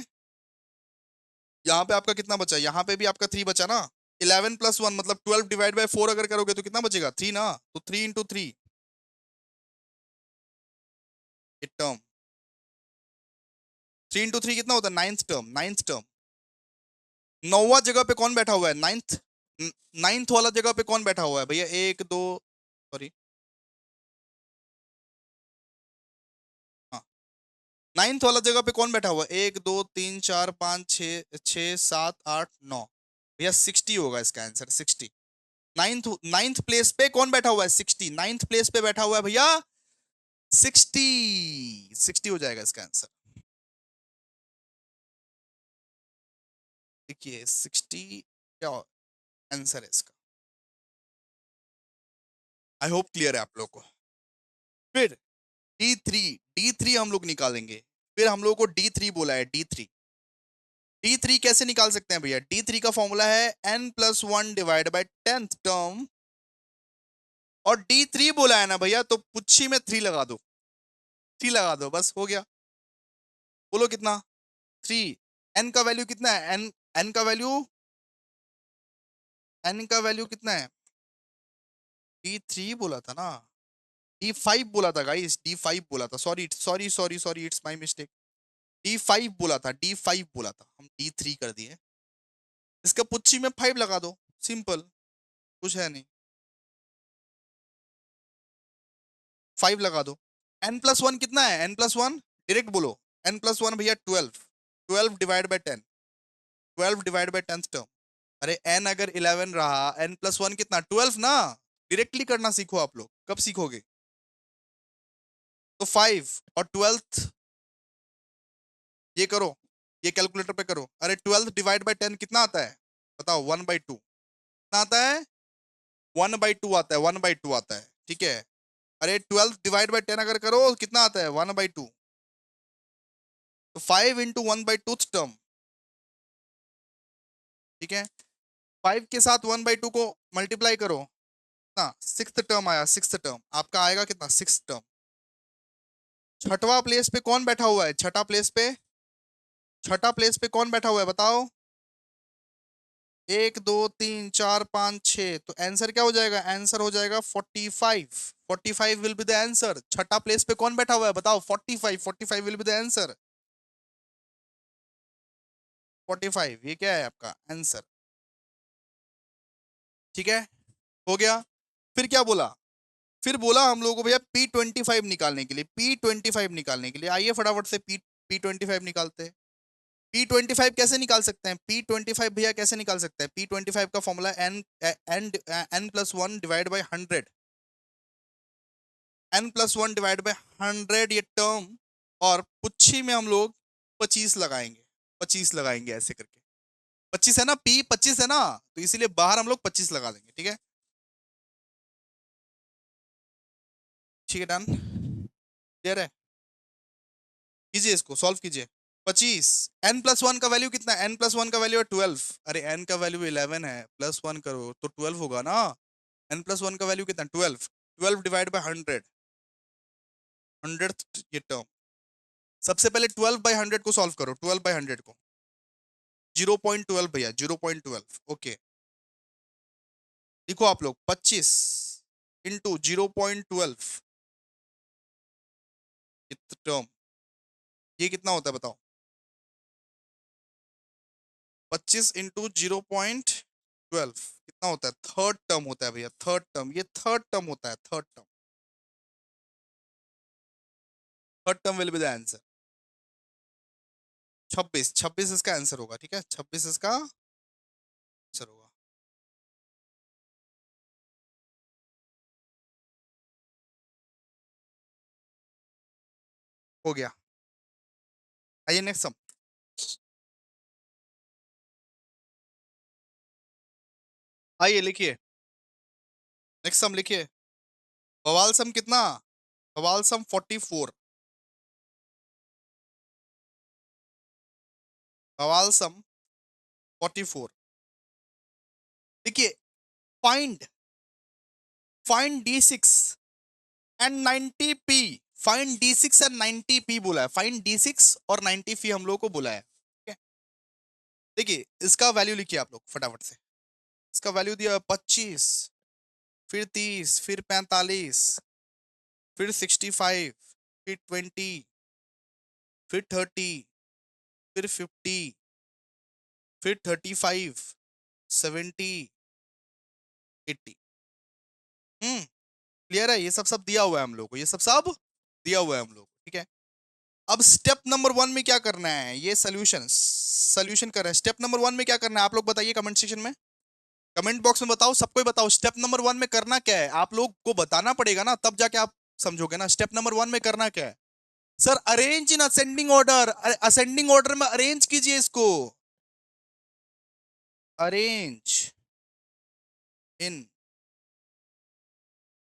यहाँ पे आपका कितना बचा, यहाँ पे भी आपका 3 बचा ना। 11+1 मतलब 12 डिवाइड बाय 4 अगर करोगे तो कितना बचेगा, 3 ना। तो 3 × 3 ये टर्म, 3 × 3 कितना होता है, नाइन्थ टर्म, नाइन्थ टर्म। नौवा जगह पे कौन बैठा हुआ है, नाइन्थ। नाइन्थ वाला जगह पे कौन बैठा हुआ है भैया, एक दो, सॉरी, हाँ, नाइन्थ वाला जगह पे कौन बैठा हुआ है, 1 2 3 4 5 6 6 7 8 9, भैया 60 होगा इसका आंसर, 60। नाइन्थ, नाइन्थ प्लेस पे कौन बैठा हुआ है, 60, नाइन्थ प्लेस पे बैठा हुआ है भैया 60, 60 हो जाएगा इसका आंसर। देखिए 60 क्या आंसर है इसका। आई होप क्लियर है आप लोग को। फिर D3, D3 हम लोग निकालेंगे। फिर हम लोग को D3 बोला है, D3। D3 कैसे निकाल सकते हैं भैया, D3 का फॉर्मूला है n+1 divide by 10th term, और D3 बोला है ना भैया, तो पुच्छी में 3 लगा दो, 3 लगा दो, बस हो गया। बोलो कितना, 3। n का वैल्यू कितना है, n का वैल्यू, n का वैल्यू कितना है, D3 बोला था ना, D5 बोला था गाइस, D5 बोला था, sorry sorry sorry sorry, it's my mistake. D5 बोला था, D5 बोला था, हम D3 कर दिए। इसका पुच्छी में 5 लगा दो, सिंपल, कुछ है नहीं, 5 लगा दो। n+1 कितना है, n+1 डायरेक्ट बोलो, n+1 भैया 12, 12 divide by 10, 12 divide by 10th term. अरे n अगर 11 रहा, n+1 कितना, 12 ना। डायरेक्टली करना सीखो आप लोग, कब सीखोगे, तो 5 और 12th, ये करो, ये कैलकुलेटर पे करो। अरे 12 डिवाइड बाय 10 कितना आता है, बताओ, 1/2 कितना आता है, 1/2 आता है, 1/2 आता है, ठीक है। अरे 12 डिवाइड बाय 10 अगर करो कितना आता है, 1/2, तो 5 × 1/2 टर्म, ठीक है। 5 के साथ 1/2 को मल्टीप्लाई करो ना, 6th टर्म आया, 6th टर्म आपका आएगा कितना, 6th टर्म। छठवा प्लेस पे कौन बैठा हुआ है, छठा प्लेस पे, छठा प्लेस पे कौन बैठा हुआ है बताओ, 1 2 3 4 5 6, तो आंसर क्या हो जाएगा, आंसर हो जाएगा 45, 45 विल बी द आंसर। छठा प्लेस पे कौन बैठा हुआ है बताओ, 45, 45 विल बी द आंसर, 45 ये क्या है आपका आंसर, ठीक है, हो गया। फिर क्या बोला, फिर बोला हम लोगों को भैया P25 निकालने के लिए, P25 निकालने के लिए आइए फटाफट से P25 निकालते हैं। P25 कैसे निकाल सकते हैं, P25 भैया कैसे निकाल सकते हैं, P25 का formula n+1 divide by 100, n+1 divide by 100 ये टर्म, और पुच्छी में हम लोग 25 लगाएंगे, 25 लगाएंगे ऐसे करके, 25 है ना, P 25 है ना, तो इसीलिए बाहर हम लोग 25 लगा देंगे, ठीक है। ठीक है, डन, क्लियर है, कीजिए इसको, सॉल्व कीजिए। 25, n+1 का वैल्यू कितना है, n+1 का वैल्यू है 12, अरे n का वैल्यू 11 है, +1 करो तो 12 होगा ना। n+1 का वैल्यू कितना, 12, 12 डिवाइड बाय 100, 100th ये टर्म। सबसे पहले 12/100 को सॉल्व करो, 12/100 को, 0.12 भैया, 0.12, ओके। लिखो आप लोग 25 इंटू 0.12 टर्म, ये कितना होता है बताओ, 25 इंटू 0.12 कितना होता है, थर्ड टर्म होता है भैया, थर्ड टर्म, ये थर्ड टर्म होता है, third term, third term will be the answer. 26, 26 इसका आंसर होगा, ठीक है, 26 इसका आंसर होगा। हो गया, आइए नेक्स्ट सम, आइए लिखिए, नेक्स्ट सम लिखिए। बवाल सम कितना, बवाल सम 44, बवाल सम 44। देखिए, find, find D6 and 90p, find D6 and 90p बोला है, फाइंड D6 और 90p हम लोग को बोला है, ठीक है। देखिए इसका वैल्यू लिखिए आप लोग फटाफट से। इसका वैल्यू दिया 25, फिर 30, फिर 45, फिर 65, फिर 20, फिर 30, फिर 50, फिर 35, 70, 80। क्लियर है? ये सब सब दिया हुआ है हम लोग को, ये सब सब दिया हुआ है हम लोग को, ठीक है। अब स्टेप नंबर 1 में क्या करना है, ये सोल्यूशन सोल्यूशन कर रहे हैं। स्टेप नंबर 1 में क्या करना है आप लोग बताइए कमेंट सेक्शन में, कमेंट बॉक्स में बताओ, सबको ही बताओ स्टेप नंबर 1 में करना क्या है। आप लोग को बताना पड़ेगा ना, तब जाके आप समझोगे ना स्टेप नंबर 1 में करना क्या है। Sir arrange in ascending order, ascending order में अरेंज कीजिए इसको, arrange in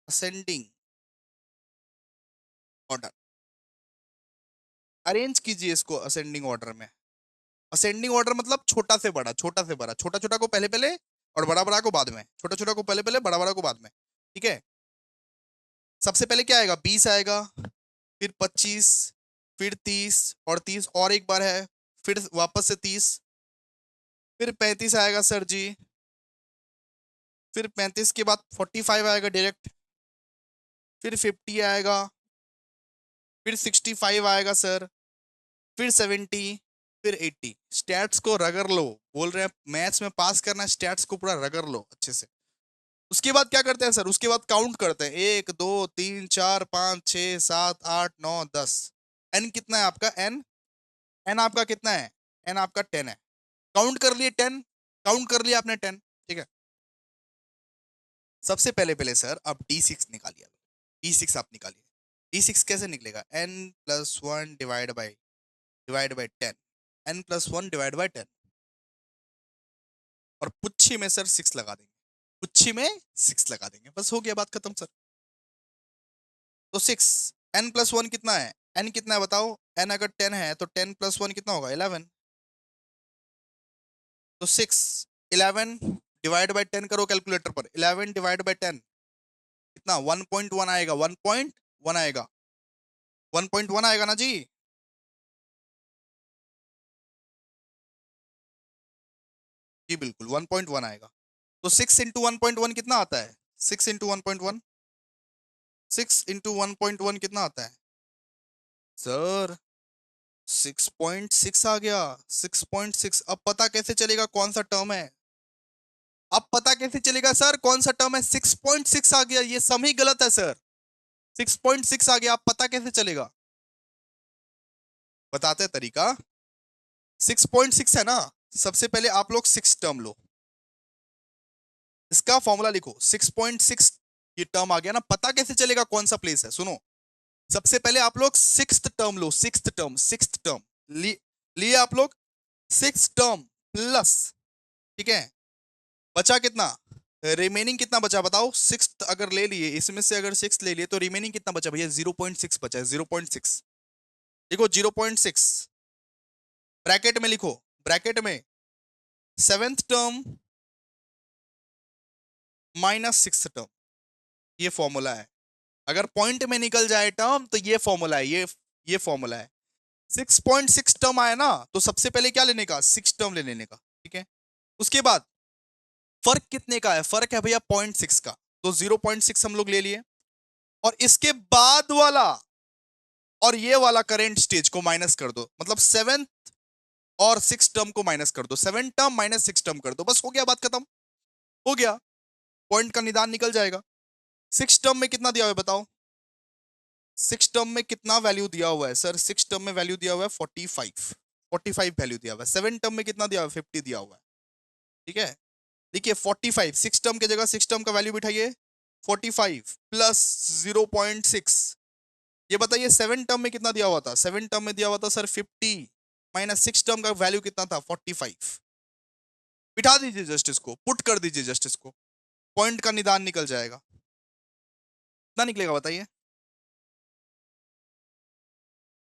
ascending order, arrange कीजिए इसको असेंडिंग ऑर्डर में। असेंडिंग ऑर्डर मतलब छोटा से बड़ा, छोटा से बड़ा, छोटा छोटा को पहले पहले और बड़ा बड़ा को बाद में, छोटा छोटा को पहले पहले बड़ा बड़ा को बाद में, ठीक है। सबसे पहले क्या आएगा, 20 आएगा, फिर 25, फिर 30 और 30 और एक बार है, फिर वापस से 30, फिर 35 आएगा सर जी, फिर 35 के बाद 45 आएगा डायरेक्ट, फिर 50 आएगा, फिर 65 आएगा सर, फिर 70, फिर 80। स्टैट्स को रगड़ लो, बोल रहे हैं मैथ्स में पास करना है, स्टैट्स को पूरा रगड़ लो अच्छे से। उसके बाद क्या करते हैं सर, उसके बाद काउंट करते हैं, 1 2 3 4 5 6 7 8 9 10। एन कितना है आपका, एन, एन आपका कितना है, एन आपका 10 है। काउंट कर लिए 10, काउंट कर लिया आपने 10, ठीक है। सबसे पहले पहले सर अब D6 निकालिए, D6 आप निकालिए। D6 कैसे निकलेगा, n+1 divide by 10, n+1 divide by 10, और पुच्छी में सर 6 लगा देंगे, पुच्छी में 6 लगा देंगे, बस हो गया बात खत्म सर। तो 6, n+1 कितना है, n कितना है बताओ, n अगर 10 है तो 10+1 कितना होगा, 11। तो 6, 11 डिवाइड बाई 10 करो कैलकुलेटर पर, 11 डिवाइड बाई 10 कितना, 1.1 आएगा, 1.1 आएगा, 1.1 आएगा ना जी। जी बिल्कुल 1.1 आएगा। तो 6 इंटू 1.1 कितना आता है, 6 इंटू 1.1, 6 इंटू 1.1 कितना आता है सर, 6.6 आ गया, 6.6। अब पता कैसे चलेगा कौन सा टर्म है, अब पता कैसे चलेगा सर कौन सा टर्म है, 6.6 आ गया, ये सम ही गलत है सर, 6.6 आ गया, अब पता कैसे चलेगा, बताते हैं तरीका। 6.6 है ना, सबसे पहले आप लोग 6 टर्म लो, इसका फॉर्मूला लिखो, 6.6 ये टर्म आ गया ना, पता कैसे चलेगा कौन सा प्लेस है, सुनो। सबसे पहले आप लोग 6th टर्म लो, 6th टर्म, 6th टर्म लिए आप लोग, 6 टर्म प्लस, ठीक है, बचा कितना, रिमेनिंग कितना बचा बताओ, 6th अगर ले लिए, इसमें से अगर 6 ले लिए तो रिमेनिंग कितना बचा भैया, 0.6 बचा है, 0.6 लिखो, 0.6 ब्रैकेट में लिखो, ब्रैकेट में 7th term minus 6th term, ये फॉर्मूला है। अगर पॉइंट में निकल जाए टर्म तो ये फॉर्मूला है, ये फॉर्मूला है। 6.6 टर्म आया ना, तो सबसे पहले क्या लेने का, 6 टर्म ले लेने का, ठीक है। उसके बाद फर्क कितने का है, फर्क है भैया 0.6 का, तो 0.6 हम लोग ले लिए, और इसके बाद वाला और ये वाला करेंट स्टेज को माइनस कर दो, मतलब 7th और 6 टर्म को माइनस कर दो, 7 टर्म माइनस 6 टर्म कर दो, बस हो गया बात खत्म, हो गया, पॉइंट का निदान निकल जाएगा। 6 टर्म में कितना दिया हुआ है बताओ, 6 टर्म में कितना वैल्यू दिया हुआ है सर, 6 टर्म में वैल्यू दिया हुआ है 45, 45 वैल्यू दिया हुआ है। 7 टर्म में कितना दिया हुआ है, 50 दिया हुआ है, ठीक है। देखिए 45, 6 टर्म की जगह 6 टर्म का वैल्यू बिठाइए, 45 प्लस 0.6, ये बताइए 7 टर्म में कितना दिया हुआ था, 7 टर्म में दिया हुआ था सर 50, माइनस 6 टर्म का वैल्यू कितना था 45, बिठा दीजिए जस्ट इसको, पुट कर दीजिए जस्ट इसको, पॉइंट का निदान निकल जाएगा, कितना निकलेगा बताइए,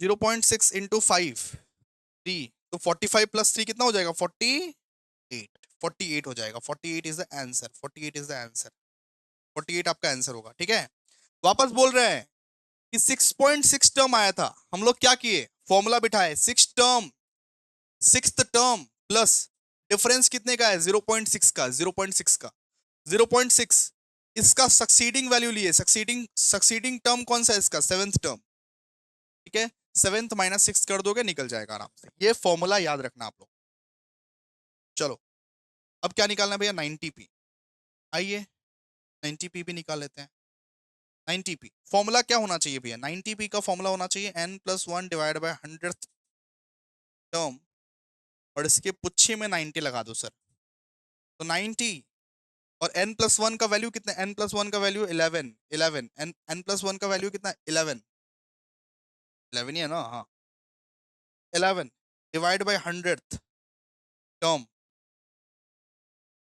0.6 इंटू 5 3, तो 45 प्लस 3 कितना हो जाएगा, 48, 48 हो जाएगा, 48 is the answer, 48 is the answer, 48 आपका आंसर होगा, ठीक है। वापस बोल रहे हैं कि 6.6 टर्म आया था, हम लोग क्या किए, फॉर्मूला बिठाए, 6 term, 6th term plus difference कितने का है? 0.6 का, 0.6 का, 0.6। इसका सक्सीडिंग वैल्यू लिए, सक्सीडिंग टर्म कौन सा है इसका? सेवेंथ टर्म, ठीक है। सेवेंथ माइनस सिक्स कर दोगे, निकल जाएगा आराम से। ये फॉर्मूला याद रखना आप लोग। चलो अब क्या निकालना है भैया? 90p। आइए 90p भी निकाल लेते हैं। 90p फॉर्मूला क्या होना चाहिए भैया? 90p का फॉर्मूला होना चाहिए n+1 divide by 100th term, और इसके पुच्छे में 90 लगा दो सर। तो 90 और n+1 का वैल्यू कितना? n+1 का वैल्यू 11, 11 n+1 का वैल्यू कितना? 11, 11 ही है ना? हाँ 11 डिवाइड बाय 100th टर्म।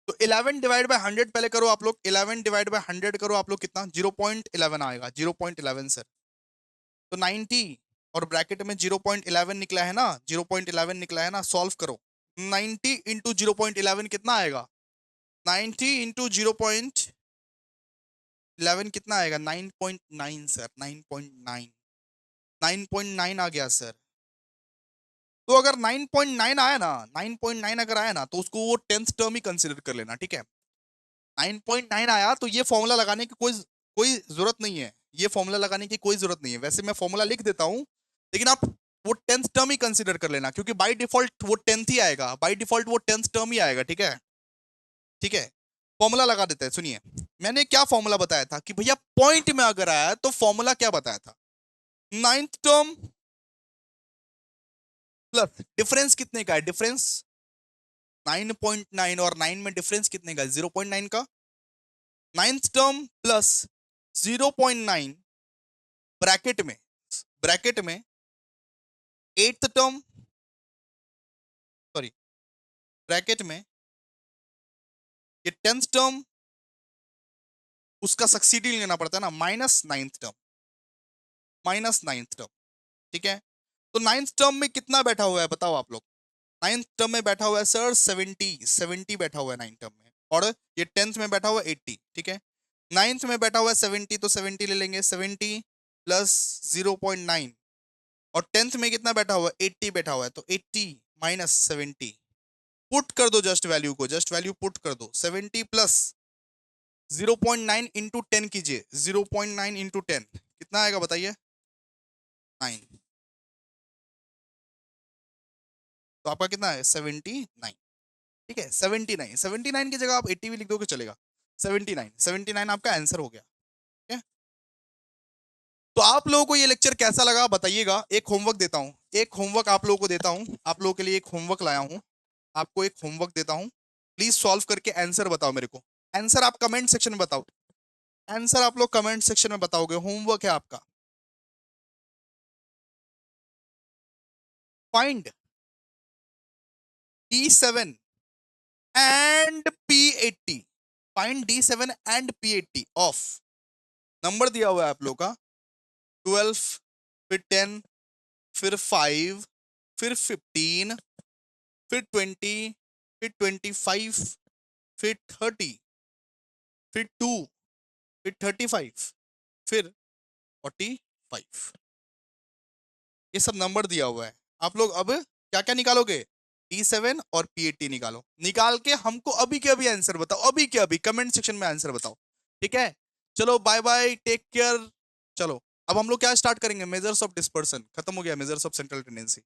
तो 11 डिवाइड बाय 100 पहले करो आप लोग, 11 डिवाइड बाय 100 करो आप लोग, कितना? 0.11 आएगा, 0.11 सर। तो 90 और ब्रैकेट में 0.11 निकला है ना, 0.11 निकला है ना, सॉल्व करो। 90 इंटू 0.11 कितना आएगा? 90 इंटू 0.11 कितना आएगा? 9.9 सर, 9.9, 9.9 आ गया सर। तो अगर 9.9 आया ना, 9.9 अगर आया ना, तो उसको वो 10th टर्म ही कंसिडर कर लेना, ठीक है। 9.9 आया तो ये फॉर्मूला लगाने की कोई कोई जरूरत नहीं है, ये फॉर्मूला लगाने की कोई जरूरत नहीं है। वैसे मैं फॉर्मूला लिख देता हूं, लेकिन आप वो 10th टर्म ही कंसिडर कर लेना, क्योंकि बाय डिफॉल्ट वो 10th ही आएगा, बाय डिफॉल्ट वो 10th टर्म ही आएगा, ठीक है। ठीक है, फॉर्मूला लगा देते हैं। सुनिए, मैंने क्या फॉर्मूला बताया था कि भैया पॉइंट में अगर आया तो फॉर्मूला क्या बताया था? 9th टर्म प्लस डिफरेंस कितने का है? डिफरेंस 9.9, और 9 में डिफरेंस कितने का? 0.9 का। 9th टर्म प्लस 0.9 ब्रैकेट में, ब्रैकेट में 8th टर्म, सॉरी ब्रैकेट में ये 10th टर्म, उसका सक्सीडिंग लेना पड़ता है ना, minus 9th term, minus 9th term, ठीक है। तो 9th टर्म में कितना बैठा हुआ है बताओ आप लोग? 9th टर्म में बैठा हुआ है सर 70, 70 बैठा हुआ है 9th टर्म में, और ये 10th में बैठा हुआ है 80, ठीक है। 9th में बैठा हुआ है 70, तो 70 ले लेंगे, 70 प्लस 0.9, और 10th में कितना बैठा हुआ है? 80 बैठा हुआ है, तो 80 माइनस 70, पुट कर दो जस्ट वैल्यू को, जस्ट वैल्यू पुट कर दो। 70 प्लस 0.9 इंटू 10 कीजिए, 0.9 इंटू 10 कितना आएगा बताइए? 9। तो आपका कितना है? 79, ठीक है। 79, 79 की जगह आप 80 भी लिख दोगे चलेगा। 79, 79 आपका आंसर हो गया, ठीक है। तो आप लोगों को ये लेक्चर कैसा लगा बताइएगा। एक होमवर्क देता हूं, एक होमवर्क आप लोगों को देता हूं, आप लोगों के लिए एक होमवर्क लाया हूं, आपको एक होमवर्क देता हूं। प्लीज सॉल्व करके आंसर बताओ मेरे को। आंसर आप कमेंट सेक्शन में बताओ, आंसर आप लोग कमेंट सेक्शन में बताओगे। होमवर्क है आपका, find D7 and P80, find D7 and P80 of, number दिया हुआ है आप लोग का 12, फिर 10, फिर 5, फिर 15, फिर 20, फिर 25, फिर 30, फिर 2, फिर 35, फिर 45। ये सब नंबर दिया हुआ है। आप लोग अब क्या क्या निकालोगे? D7 और P80 निकालो, निकाल के हमको अभी के अभी आंसर बताओ, अभी के अभी कमेंट सेक्शन में आंसर बताओ, ठीक है। चलो बाय बाय, टेक केयर। चलो अब हम लोग क्या स्टार्ट करेंगे? मेजर्स ऑफ डिस्पर्सन, खत्म हो गया मेजर्स ऑफ सेंट्रल टेंडेंसी।